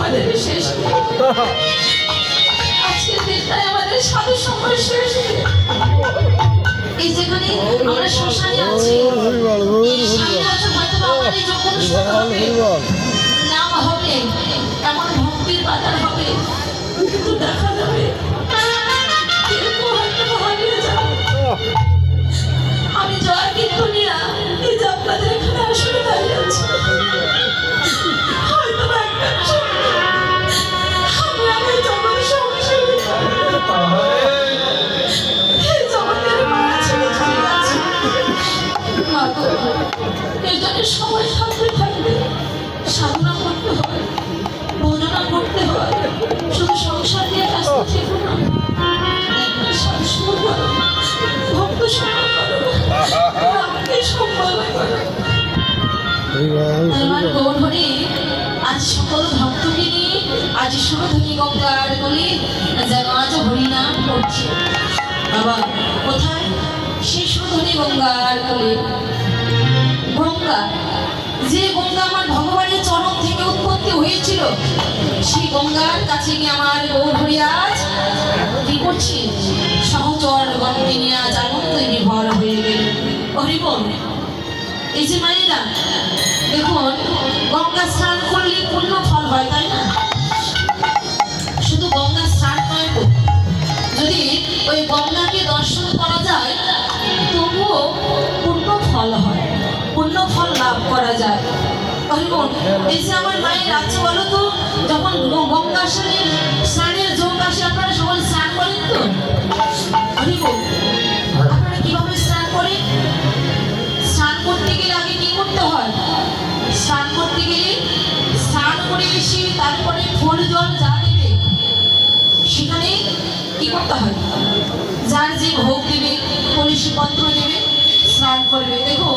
আমাদের শেষ আজকের দিনটাই আমাদের সাধু সময় শেষ। এই যেখানে আমরা শ্মশানে আছি, নাম হবে এমন ভক্তির বাজার হবে, কিন্তু দেখা যাবে আমি জয় কীর্তনিয়া এই যে আপনাদের এখানে আসলে দাঁড়িয়ে আছি, হয়তো আমি জগৎ সংসারে এই জগতের মায়া ছেড়ে চলে যাচ্ছি। মা গো, এই জন্য সময় থাকতে থাকবে সাধনা করতে হয়, ভজনা করতে হয়, শুধু সংসার নিয়ে ব্যস্ত থেকো না, সবসময় করো, ভক্ত সেবা করো, রামকে সম্মান করো। আমার গৌরহরি আজ সকল ভক্তকে নিয়ে আজ সুরধনী গঙ্গার বলে যেন আজ হরিনাম করছে। বাবা কোথায় সেই সুরধনী গঙ্গার বলে? গঙ্গা, যে গঙ্গা আমার ভগবানের চরণ থেকে উৎপত্তি হয়েছিল, সেই গঙ্গার কাছে গিয়ে আমার গৌরহরি আজ কি করছি? সহচর গণকে নিয়ে আজ আনন্দে বিভোর হয়ে গেল। হরিবল, এই যে মায়েরা দেখুন, গঙ্গা স্নান করলে পূর্ণ ফল হয়, তাই না? শুধু গঙ্গা স্নান নয় তো, যদি ওই গঙ্গাকে দর্শন করা যায় তবুও পূর্ণ ফল হয়, পূর্ণ ফল লাভ করা যায়। এই যে আমার মায়ের আছে বলো তো, যখন গঙ্গা স্নানের যোগ আসে আপনারা সকলে স্নান করেন তো? আপনারা কিভাবে স্নান করেন? স্নান করতে গেলে আগে কি করতে হয়? স্নান করতে গেলে স্নান করে এসে তারপরে ফুল জল যা দেবে সেখানে কি করতে হয়? যার যে ভোগ দেবে, কলসি পত্র দেবে, স্নান করবে। দেখো